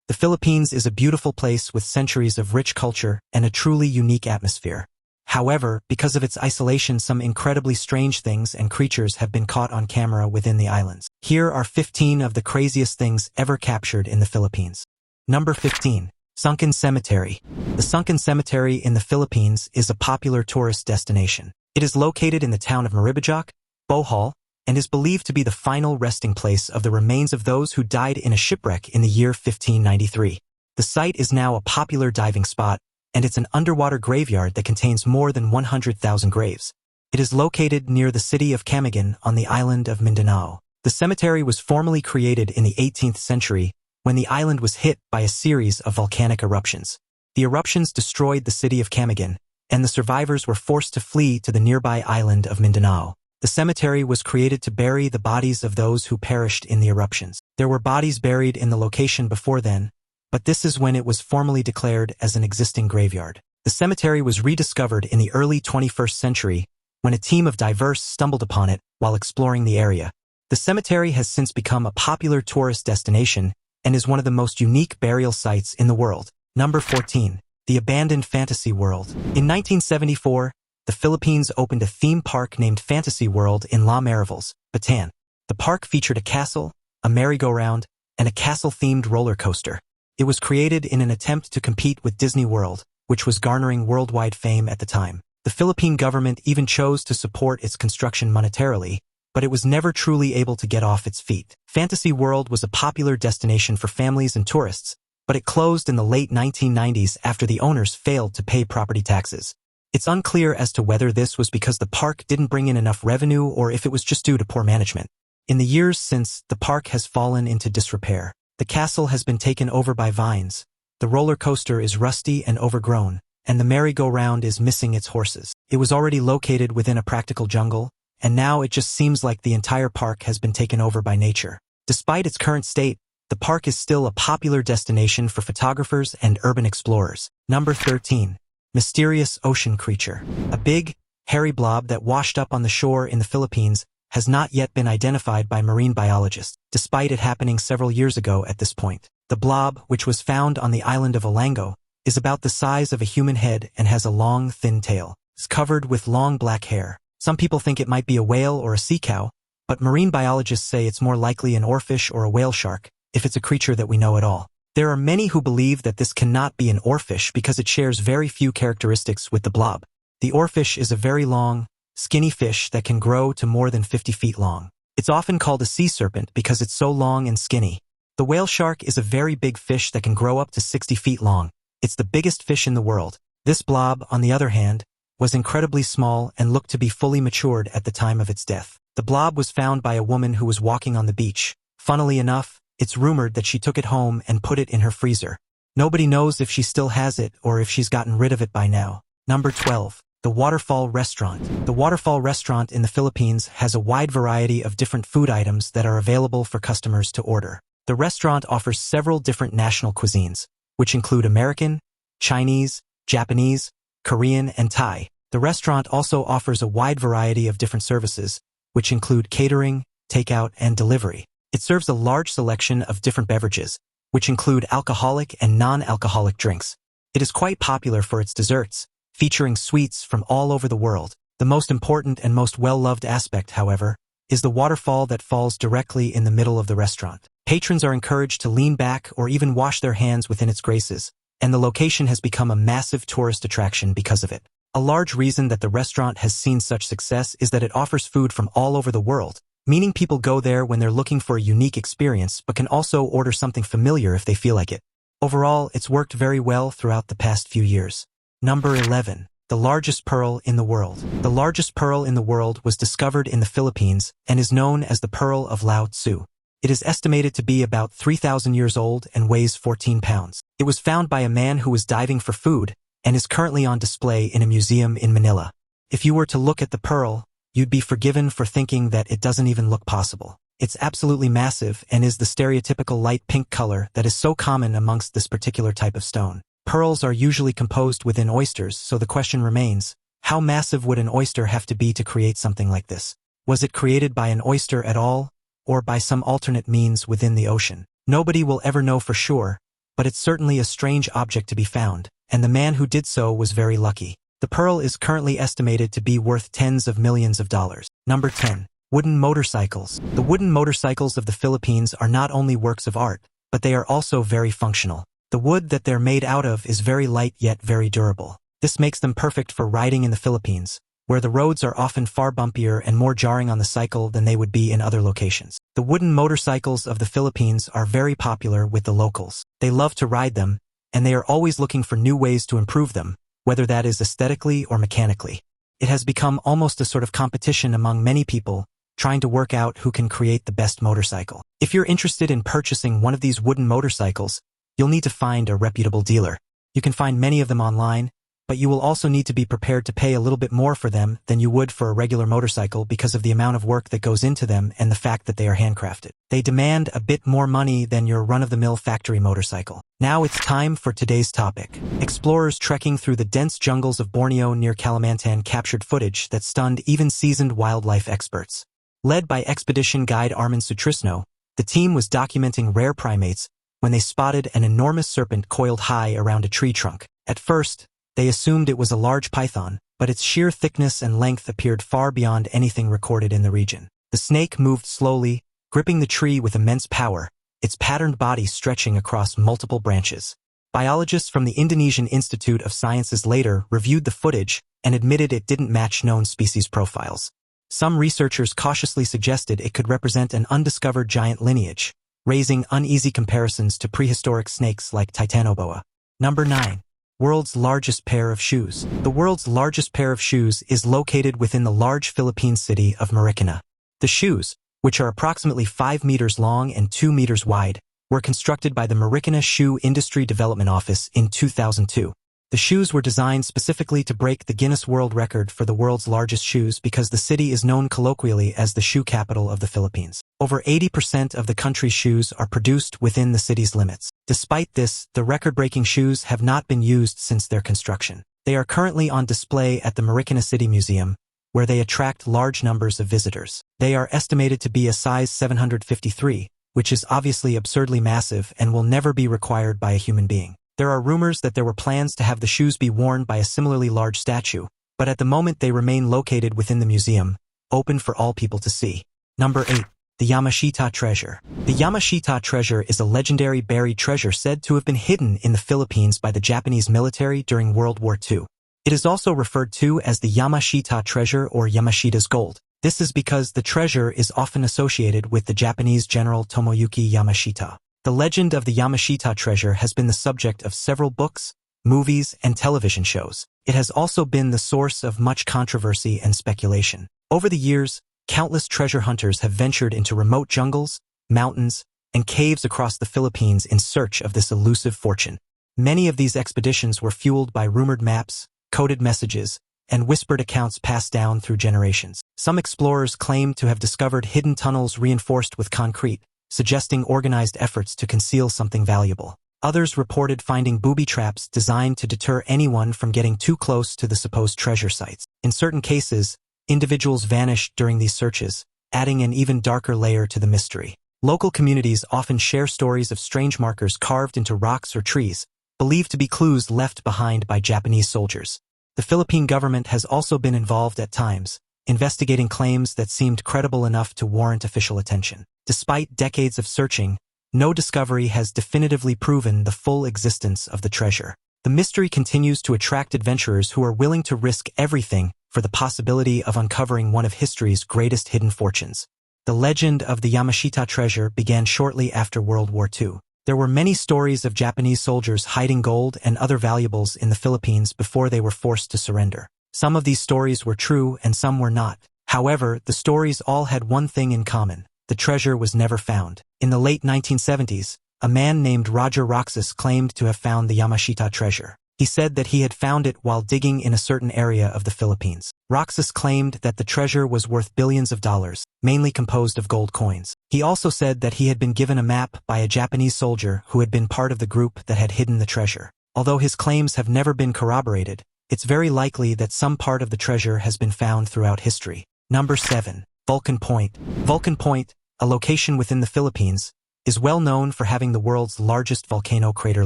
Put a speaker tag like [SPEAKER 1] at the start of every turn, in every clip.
[SPEAKER 1] The Philippines is a beautiful place with centuries of rich culture and a truly unique atmosphere. However, because of its isolation, some incredibly strange things and creatures have been caught on camera within the islands. Here are 15 of the craziest things ever captured in the Philippines. Number 15. Sunken Cemetery. The Sunken Cemetery in the Philippines is a popular tourist destination. It is located in the town of Maribajak, Bohol, and is believed to be the final resting place of the remains of those who died in a shipwreck in the year 1593. The site is now a popular diving spot, and it's an underwater graveyard that contains more than 100,000 graves. It is located near the city of Camiguin on the island of Mindanao. The cemetery was formally created in the 18th century when the island was hit by a series of volcanic eruptions. The eruptions destroyed the city of Camiguin, and the survivors were forced to flee to the nearby island of Mindanao. The cemetery was created to bury the bodies of those who perished in the eruptions. There were bodies buried in the location before then, but this is when it was formally declared as an existing graveyard. The cemetery was rediscovered in the early 21st century when a team of divers stumbled upon it while exploring the area. The cemetery has since become a popular tourist destination and is one of the most unique burial sites in the world. Number 14. The Abandoned Fantasy World. In 1974, the Philippines opened a theme park named Fantasy World in La Mariveles, Bataan. The park featured a castle, a merry-go-round, and a castle-themed roller coaster. It was created in an attempt to compete with Disney World, which was garnering worldwide fame at the time. The Philippine government even chose to support its construction monetarily, but it was never truly able to get off its feet. Fantasy World was a popular destination for families and tourists, but it closed in the late 1990s after the owners failed to pay property taxes. It's unclear as to whether this was because the park didn't bring in enough revenue or if it was just due to poor management. In the years since, the park has fallen into disrepair. The castle has been taken over by vines, the roller coaster is rusty and overgrown, and the merry-go-round is missing its horses. It was already located within a practical jungle, and now it just seems like the entire park has been taken over by nature. Despite its current state, the park is still a popular destination for photographers and urban explorers. Number 13. Mysterious Ocean Creature. A big, hairy blob that washed up on the shore in the Philippines has not yet been identified by marine biologists, despite it happening several years ago at this point. The blob, which was found on the island of Olango, is about the size of a human head and has a long, thin tail. It's covered with long black hair. Some people think it might be a whale or a sea cow, but marine biologists say it's more likely an oarfish or a whale shark, if it's a creature that we know at all. There are many who believe that this cannot be an oarfish because it shares very few characteristics with the blob. The oarfish is a very long, skinny fish that can grow to more than 50 feet long. It's often called a sea serpent because it's so long and skinny. The whale shark is a very big fish that can grow up to 60 feet long. It's the biggest fish in the world. This blob, on the other hand, was incredibly small and looked to be fully matured at the time of its death. The blob was found by a woman who was walking on the beach. Funnily enough, it's rumored that she took it home and put it in her freezer. Nobody knows if she still has it or if she's gotten rid of it by now. Number 12. The Waterfall Restaurant. The Waterfall Restaurant in the Philippines has a wide variety of different food items that are available for customers to order. The restaurant offers several different national cuisines, which include American, Chinese, Japanese, Korean, and Thai. The restaurant also offers a wide variety of different services, which include catering, takeout, and delivery. It serves a large selection of different beverages, which include alcoholic and non-alcoholic drinks. It is quite popular for its desserts, featuring sweets from all over the world. The most important and most well-loved aspect, however, is the waterfall that falls directly in the middle of the restaurant. Patrons are encouraged to lean back or even wash their hands within its graces, and the location has become a massive tourist attraction because of it. A large reason that the restaurant has seen such success is that it offers food from all over the world, meaning people go there when they're looking for a unique experience but can also order something familiar if they feel like it. Overall, it's worked very well throughout the past few years. Number 11. The largest pearl in the world. The largest pearl in the world was discovered in the Philippines and is known as the Pearl of Lao Tzu. It is estimated to be about 3,000 years old and weighs 14 pounds. It was found by a man who was diving for food and is currently on display in a museum in Manila. If you were to look at the pearl, you'd be forgiven for thinking that it doesn't even look possible. It's absolutely massive and is the stereotypical light pink color that is so common amongst this particular type of stone. Pearls are usually composed within oysters, so the question remains, how massive would an oyster have to be to create something like this? Was it created by an oyster at all, or by some alternate means within the ocean? Nobody will ever know for sure, but it's certainly a strange object to be found, and the man who did so was very lucky. The pearl is currently estimated to be worth tens of millions of dollars. Number 10. Wooden motorcycles. The wooden motorcycles of the Philippines are not only works of art, but they are also very functional. The wood that they're made out of is very light yet very durable. This makes them perfect for riding in the Philippines, where the roads are often far bumpier and more jarring on the cycle than they would be in other locations. The wooden motorcycles of the Philippines are very popular with the locals. They love to ride them, and they are always looking for new ways to improve them, whether that is aesthetically or mechanically. It has become almost a sort of competition among many people, trying to work out who can create the best motorcycle. If you're interested in purchasing one of these wooden motorcycles, you'll need to find a reputable dealer. You can find many of them online, but you will also need to be prepared to pay a little bit more for them than you would for a regular motorcycle because of the amount of work that goes into them and the fact that they are handcrafted. They demand a bit more money than your run-of-the-mill factory motorcycle. Now it's time for today's topic. Explorers trekking through the dense jungles of Borneo near Kalimantan captured footage that stunned even seasoned wildlife experts. Led by expedition guide Armin Sutrisno, the team was documenting rare primates when they spotted an enormous serpent coiled high around a tree trunk. At first, they assumed it was a large python, but its sheer thickness and length appeared far beyond anything recorded in the region. The snake moved slowly, gripping the tree with immense power, its patterned body stretching across multiple branches. Biologists from the Indonesian Institute of Sciences later reviewed the footage and admitted it didn't match known species profiles. Some researchers cautiously suggested it could represent an undiscovered giant lineage, raising uneasy comparisons to prehistoric snakes like Titanoboa. Number 9. World's largest pair of shoes. The world's largest pair of shoes is located within the large Philippine city of Marikina. The shoes, which are approximately 5 meters long and 2 meters wide, were constructed by the Marikina Shoe Industry Development Office in 2002. The shoes were designed specifically to break the Guinness World Record for the world's largest shoes because the city is known colloquially as the shoe capital of the Philippines. Over 80% of the country's shoes are produced within the city's limits. Despite this, the record-breaking shoes have not been used since their construction. They are currently on display at the Marikina City Museum, where they attract large numbers of visitors. They are estimated to be a size 753, which is obviously absurdly massive and will never be required by a human being. There are rumors that there were plans to have the shoes be worn by a similarly large statue, but at the moment they remain located within the museum, open for all people to see. Number 8. The Yamashita Treasure. The Yamashita Treasure is a legendary buried treasure said to have been hidden in the Philippines by the Japanese military during World War II. It is also referred to as the Yamashita Treasure or Yamashita's Gold. This is because the treasure is often associated with the Japanese General Tomoyuki Yamashita. The legend of the Yamashita treasure has been the subject of several books, movies, and television shows. It has also been the source of much controversy and speculation. Over the years, countless treasure hunters have ventured into remote jungles, mountains, and caves across the Philippines in search of this elusive fortune. Many of these expeditions were fueled by rumored maps, coded messages, and whispered accounts passed down through generations. Some explorers claim to have discovered hidden tunnels reinforced with concrete, suggesting organized efforts to conceal something valuable. Others reported finding booby traps designed to deter anyone from getting too close to the supposed treasure sites. In certain cases, individuals vanished during these searches, adding an even darker layer to the mystery. Local communities often share stories of strange markers carved into rocks or trees, believed to be clues left behind by Japanese soldiers. The Philippine government has also been involved at times, investigating claims that seemed credible enough to warrant official attention. Despite decades of searching, no discovery has definitively proven the full existence of the treasure. The mystery continues to attract adventurers who are willing to risk everything for the possibility of uncovering one of history's greatest hidden fortunes. The legend of the Yamashita treasure began shortly after World War II. There were many stories of Japanese soldiers hiding gold and other valuables in the Philippines before they were forced to surrender. Some of these stories were true and some were not. However, the stories all had one thing in common. The treasure was never found. In the late 1970s, a man named Roger Roxas claimed to have found the Yamashita treasure. He said that he had found it while digging in a certain area of the Philippines. Roxas claimed that the treasure was worth billions of dollars, mainly composed of gold coins. He also said that he had been given a map by a Japanese soldier who had been part of the group that had hidden the treasure. Although his claims have never been corroborated, it's very likely that some part of the treasure has been found throughout history. Number 7. Vulcan Point. Vulcan Point, a location within the Philippines, is well known for having the world's largest volcano crater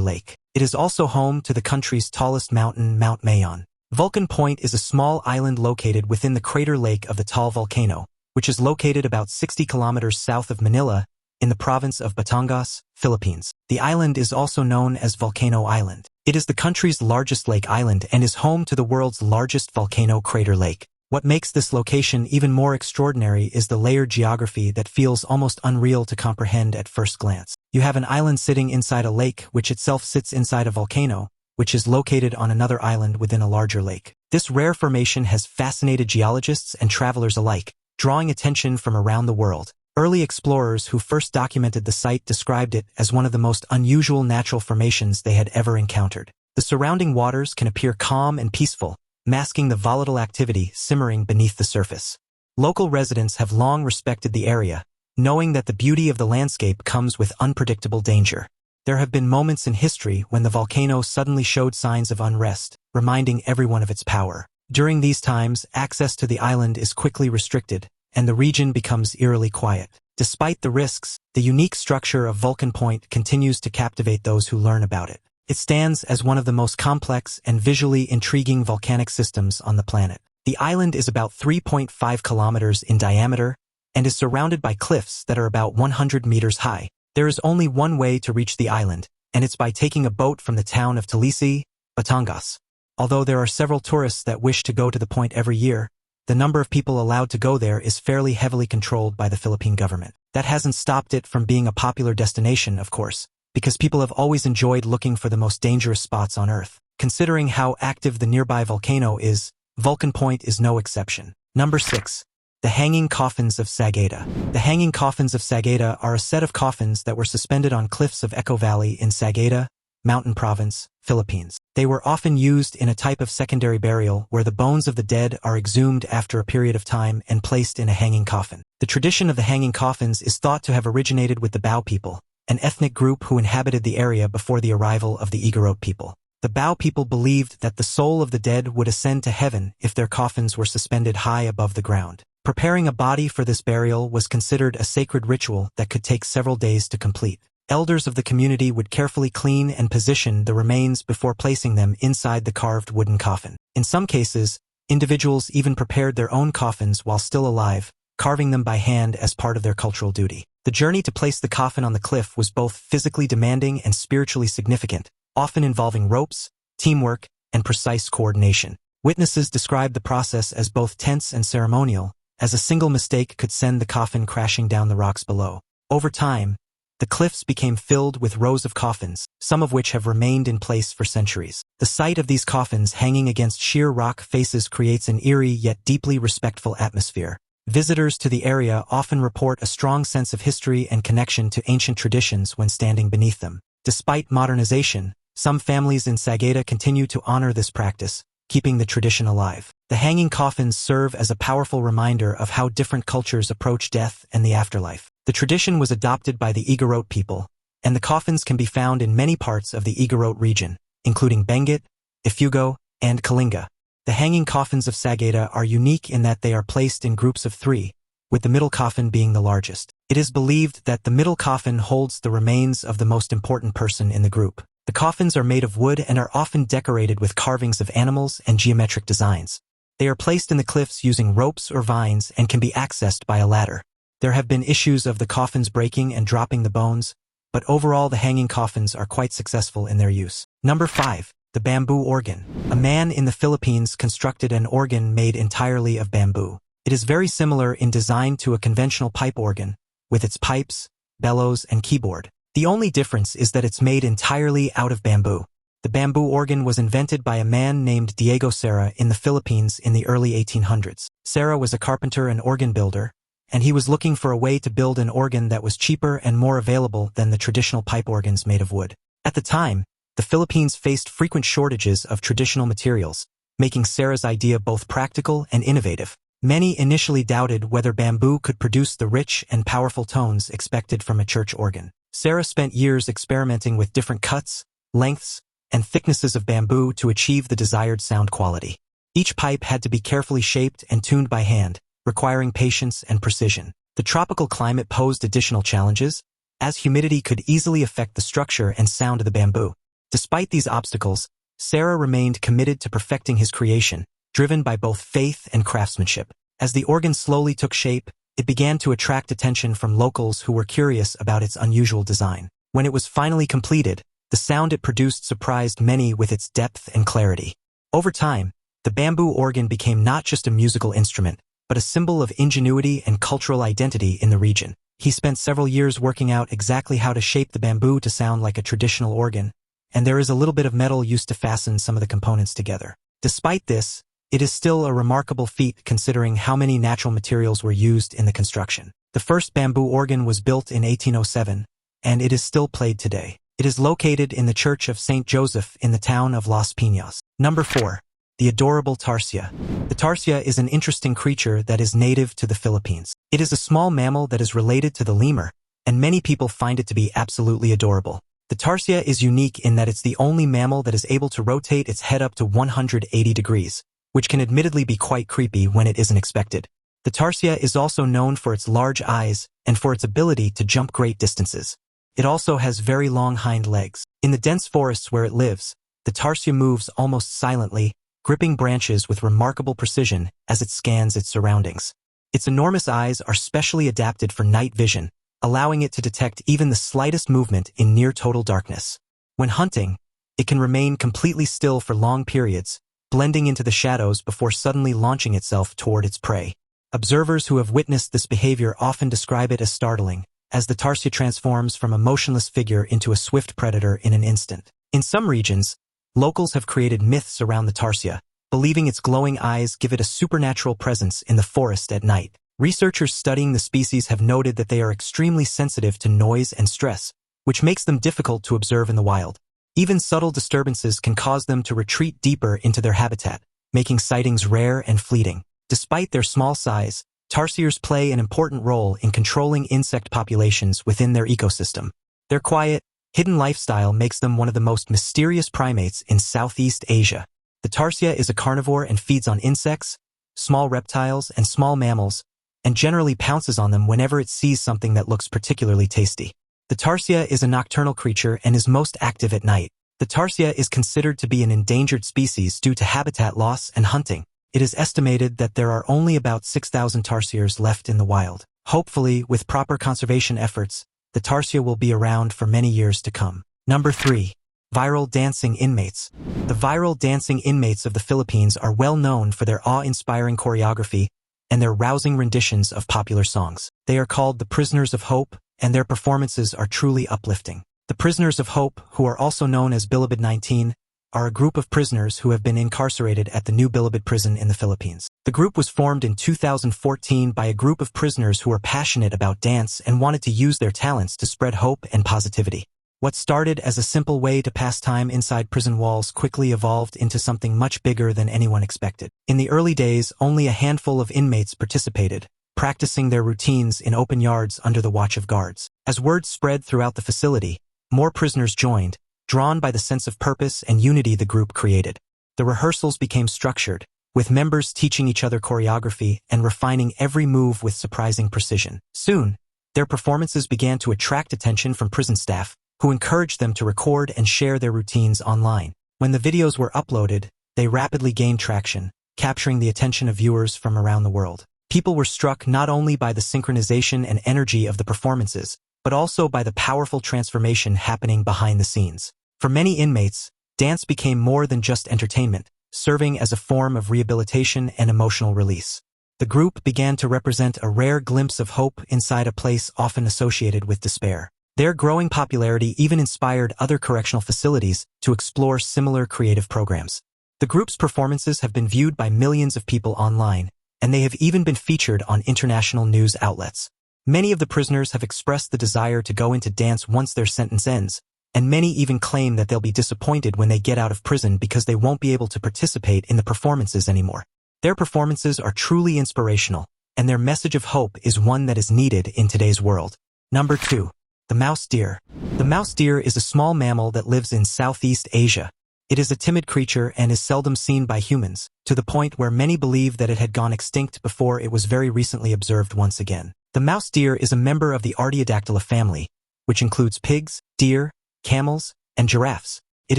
[SPEAKER 1] lake. It is also home to the country's tallest mountain, Mount Mayon. Vulcan Point is a small island located within the crater lake of the Taal volcano, which is located about 60 kilometers south of Manila, in the province of Batangas, Philippines. The island is also known as Volcano Island. It is the country's largest lake island and is home to the world's largest volcano crater lake. What makes this location even more extraordinary is the layered geography that feels almost unreal to comprehend at first glance. You have an island sitting inside a lake which itself sits inside a volcano, which is located on another island within a larger lake. This rare formation has fascinated geologists and travelers alike, drawing attention from around the world. Early explorers who first documented the site described it as one of the most unusual natural formations they had ever encountered. The surrounding waters can appear calm and peaceful, masking the volatile activity simmering beneath the surface. Local residents have long respected the area, knowing that the beauty of the landscape comes with unpredictable danger. There have been moments in history when the volcano suddenly showed signs of unrest, reminding everyone of its power. During these times, access to the island is quickly restricted, and the region becomes eerily quiet. Despite the risks, the unique structure of Vulcan Point continues to captivate those who learn about it. It stands as one of the most complex and visually intriguing volcanic systems on the planet. The island is about 3.5 kilometers in diameter and is surrounded by cliffs that are about 100 meters high. There is only one way to reach the island, and it's by taking a boat from the town of Talisi, Batangas. Although there are several tourists that wish to go to the point every year, the number of people allowed to go there is fairly heavily controlled by the Philippine government. That hasn't stopped it from being a popular destination, of course, because people have always enjoyed looking for the most dangerous spots on Earth. Considering how active the nearby volcano is, Vulcan Point is no exception. Number 6. The Hanging Coffins of Sagada. The Hanging Coffins of Sagada are a set of coffins that were suspended on cliffs of Echo Valley in Sagada, Mountain Province, Philippines. They were often used in a type of secondary burial where the bones of the dead are exhumed after a period of time and placed in a hanging coffin. The tradition of the hanging coffins is thought to have originated with the Bao people, an ethnic group who inhabited the area before the arrival of the Igorot people. The Bao people believed that the soul of the dead would ascend to heaven if their coffins were suspended high above the ground. Preparing a body for this burial was considered a sacred ritual that could take several days to complete. Elders of the community would carefully clean and position the remains before placing them inside the carved wooden coffin. In some cases, individuals even prepared their own coffins while still alive, carving them by hand as part of their cultural duty. The journey to place the coffin on the cliff was both physically demanding and spiritually significant, often involving ropes, teamwork, and precise coordination. Witnesses described the process as both tense and ceremonial, as a single mistake could send the coffin crashing down the rocks below. Over time, the cliffs became filled with rows of coffins, some of which have remained in place for centuries. The sight of these coffins hanging against sheer rock faces creates an eerie yet deeply respectful atmosphere. Visitors to the area often report a strong sense of history and connection to ancient traditions when standing beneath them. Despite modernization, some families in Sagada continue to honor this practice, keeping the tradition alive. The hanging coffins serve as a powerful reminder of how different cultures approach death and the afterlife. The tradition was adopted by the Igorot people, and the coffins can be found in many parts of the Igorot region, including Benguet, Ifugao, and Kalinga. The hanging coffins of Sagada are unique in that they are placed in groups of 3, with the middle coffin being the largest. It is believed that the middle coffin holds the remains of the most important person in the group. The coffins are made of wood and are often decorated with carvings of animals and geometric designs. They are placed in the cliffs using ropes or vines and can be accessed by a ladder. There have been issues of the coffins breaking and dropping the bones, but overall the hanging coffins are quite successful in their use. Number 5. The Bamboo Organ. A man in the Philippines constructed an organ made entirely of bamboo. It is very similar in design to a conventional pipe organ, with its pipes, bellows, and keyboard. The only difference is that it's made entirely out of bamboo. The bamboo organ was invented by a man named Diego Serra in the Philippines in the early 1800s. Serra was a carpenter and organ builder, and he was looking for a way to build an organ that was cheaper and more available than the traditional pipe organs made of wood. At the time, the Philippines faced frequent shortages of traditional materials, making Serra's idea both practical and innovative. Many initially doubted whether bamboo could produce the rich and powerful tones expected from a church organ. Serra spent years experimenting with different cuts, lengths, and thicknesses of bamboo to achieve the desired sound quality. Each pipe had to be carefully shaped and tuned by hand, requiring patience and precision. The tropical climate posed additional challenges, as humidity could easily affect the structure and sound of the bamboo. Despite these obstacles, Serra remained committed to perfecting his creation, driven by both faith and craftsmanship. As the organ slowly took shape, it began to attract attention from locals who were curious about its unusual design. When it was finally completed, the sound it produced surprised many with its depth and clarity. Over time, the bamboo organ became not just a musical instrument, but a symbol of ingenuity and cultural identity in the region. He spent several years working out exactly how to shape the bamboo to sound like a traditional organ, and there is a little bit of metal used to fasten some of the components together. Despite this, it is still a remarkable feat considering how many natural materials were used in the construction. The first bamboo organ was built in 1807, and it is still played today. It is located in the Church of St. Joseph in the town of Las Piñas. Number 4. The adorable tarsier. The tarsier is an interesting creature that is native to the Philippines. It is a small mammal that is related to the lemur, and many people find it to be absolutely adorable. The tarsier is unique in that it's the only mammal that is able to rotate its head up to 180 degrees, which can admittedly be quite creepy when it isn't expected. The tarsier is also known for its large eyes and for its ability to jump great distances. It also has very long hind legs. In the dense forests where it lives, the tarsier moves almost silently, gripping branches with remarkable precision as it scans its surroundings. Its enormous eyes are specially adapted for night vision, allowing it to detect even the slightest movement in near total darkness. When hunting, it can remain completely still for long periods, blending into the shadows before suddenly launching itself toward its prey. Observers who have witnessed this behavior often describe it as startling, as the tarsier transforms from a motionless figure into a swift predator in an instant. In some regions, locals have created myths around the tarsier, believing its glowing eyes give it a supernatural presence in the forest at night. Researchers studying the species have noted that they are extremely sensitive to noise and stress, which makes them difficult to observe in the wild. Even subtle disturbances can cause them to retreat deeper into their habitat, making sightings rare and fleeting. Despite their small size, tarsiers play an important role in controlling insect populations within their ecosystem. Their quiet, hidden lifestyle makes them one of the most mysterious primates in Southeast Asia. The tarsier is a carnivore and feeds on insects, small reptiles, and small mammals, and generally pounces on them whenever it sees something that looks particularly tasty. The tarsier is a nocturnal creature and is most active at night. The tarsier is considered to be an endangered species due to habitat loss and hunting. It is estimated that there are only about 6,000 tarsiers left in the wild. Hopefully, with proper conservation efforts, the tarsier will be around for many years to come. Number 3. Viral dancing inmates. The viral dancing inmates of the Philippines are well known for their awe-inspiring choreography and their rousing renditions of popular songs. They are called the Prisoners of Hope, and their performances are truly uplifting. The Prisoners of Hope, who are also known as Bilibid 19, are a group of prisoners who have been incarcerated at the New Bilibid prison in the Philippines. The group was formed in 2014 by a group of prisoners who are passionate about dance and wanted to use their talents to spread hope and positivity. What started as a simple way to pass time inside prison walls quickly evolved into something much bigger than anyone expected. In the early days, only a handful of inmates participated, practicing their routines in open yards under the watch of guards. As word spread throughout the facility, more prisoners joined, drawn by the sense of purpose and unity the group created. The rehearsals became structured, with members teaching each other choreography and refining every move with surprising precision. Soon, their performances began to attract attention from prison staff, who encouraged them to record and share their routines online. When the videos were uploaded, they rapidly gained traction, capturing the attention of viewers from around the world. People were struck not only by the synchronization and energy of the performances, but also by the powerful transformation happening behind the scenes. For many inmates, dance became more than just entertainment, serving as a form of rehabilitation and emotional release. The group began to represent a rare glimpse of hope inside a place often associated with despair. Their growing popularity even inspired other correctional facilities to explore similar creative programs. The group's performances have been viewed by millions of people online, and they have even been featured on international news outlets. Many of the prisoners have expressed the desire to go into dance once their sentence ends, and many even claim that they'll be disappointed when they get out of prison because they won't be able to participate in the performances anymore. Their performances are truly inspirational, and their message of hope is one that is needed in today's world. Number 2. The mouse deer. The mouse deer is a small mammal that lives in Southeast Asia. It is a timid creature and is seldom seen by humans, to the point where many believe that it had gone extinct before it was very recently observed once again. The mouse deer is a member of the Artiodactyla family, which includes pigs, deer, camels, and giraffes. It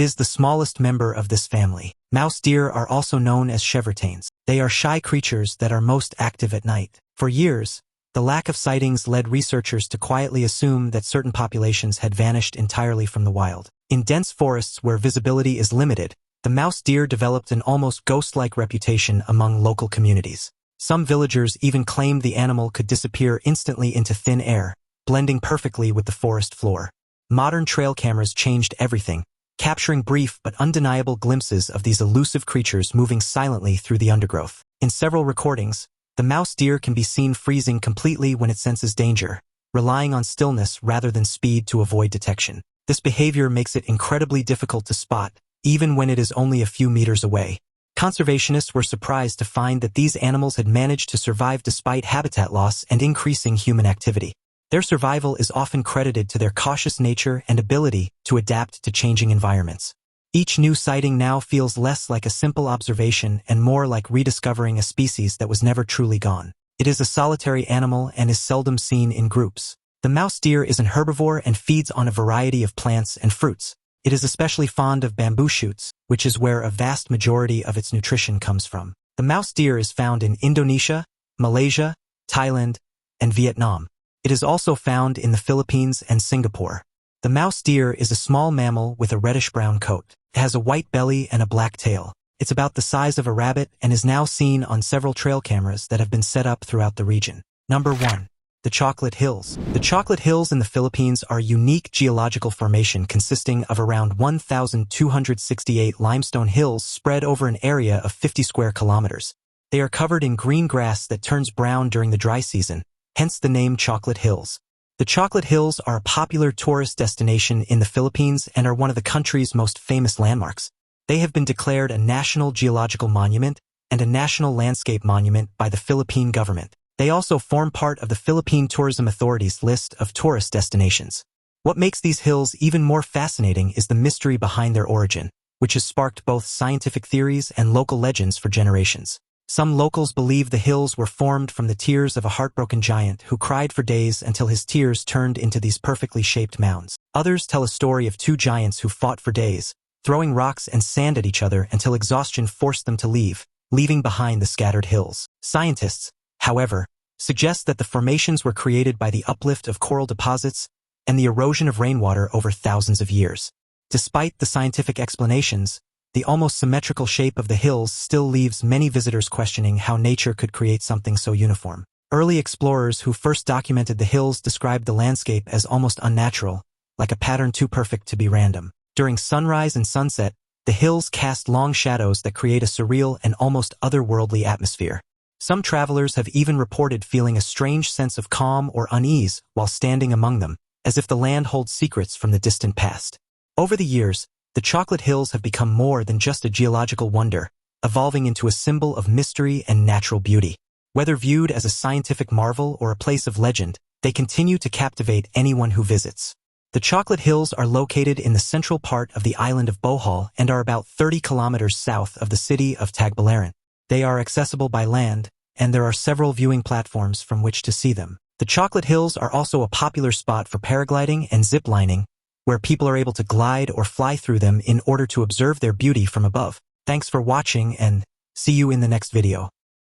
[SPEAKER 1] is the smallest member of this family. Mouse deer are also known as chevrotains. They are shy creatures that are most active at night. For years, the lack of sightings led researchers to quietly assume that certain populations had vanished entirely from the wild. In dense forests where visibility is limited, the mouse deer developed an almost ghost-like reputation among local communities. Some villagers even claimed the animal could disappear instantly into thin air, blending perfectly with the forest floor. Modern trail cameras changed everything, capturing brief but undeniable glimpses of these elusive creatures moving silently through the undergrowth. In several recordings, the mouse deer can be seen freezing completely when it senses danger, relying on stillness rather than speed to avoid detection. This behavior makes it incredibly difficult to spot, even when it is only a few meters away. Conservationists were surprised to find that these animals had managed to survive despite habitat loss and increasing human activity. Their survival is often credited to their cautious nature and ability to adapt to changing environments. Each new sighting now feels less like a simple observation and more like rediscovering a species that was never truly gone. It is a solitary animal and is seldom seen in groups. The mouse deer is an herbivore and feeds on a variety of plants and fruits. It is especially fond of bamboo shoots, which is where a vast majority of its nutrition comes from. The mouse deer is found in Indonesia, Malaysia, Thailand, and Vietnam. It is also found in the Philippines and Singapore. The mouse deer is a small mammal with a reddish-brown coat. It has a white belly and a black tail. It's about the size of a rabbit and is now seen on several trail cameras that have been set up throughout the region. Number 1. The Chocolate Hills. The Chocolate Hills in the Philippines are a unique geological formation consisting of around 1,268 limestone hills spread over an area of 50 square kilometers. They are covered in green grass that turns brown during the dry season, hence the name Chocolate Hills. The Chocolate Hills are a popular tourist destination in the Philippines and are one of the country's most famous landmarks. They have been declared a National Geological Monument and a National Landscape Monument by the Philippine government. They also form part of the Philippine Tourism Authority's list of tourist destinations. What makes these hills even more fascinating is the mystery behind their origin, which has sparked both scientific theories and local legends for generations. Some locals believe the hills were formed from the tears of a heartbroken giant who cried for days until his tears turned into these perfectly shaped mounds. Others tell a story of two giants who fought for days, throwing rocks and sand at each other until exhaustion forced them to leave, leaving behind the scattered hills. Scientists, however, suggest that the formations were created by the uplift of coral deposits and the erosion of rainwater over thousands of years. Despite the scientific explanations, the almost symmetrical shape of the hills still leaves many visitors questioning how nature could create something so uniform. Early explorers who first documented the hills described the landscape as almost unnatural, like a pattern too perfect to be random. During sunrise and sunset, the hills cast long shadows that create a surreal and almost otherworldly atmosphere. Some travelers have even reported feeling a strange sense of calm or unease while standing among them, as if the land holds secrets from the distant past. Over the years, the Chocolate Hills have become more than just a geological wonder, evolving into a symbol of mystery and natural beauty. Whether viewed as a scientific marvel or a place of legend, they continue to captivate anyone who visits. The Chocolate Hills are located in the central part of the island of Bohol and are about 30 kilometers south of the city of Tagbilaran. They are accessible by land, and there are several viewing platforms from which to see them. The Chocolate Hills are also a popular spot for paragliding and ziplining, where people are able to glide or fly through them in order to observe their beauty from above. Thanks for watching and see you in the next video.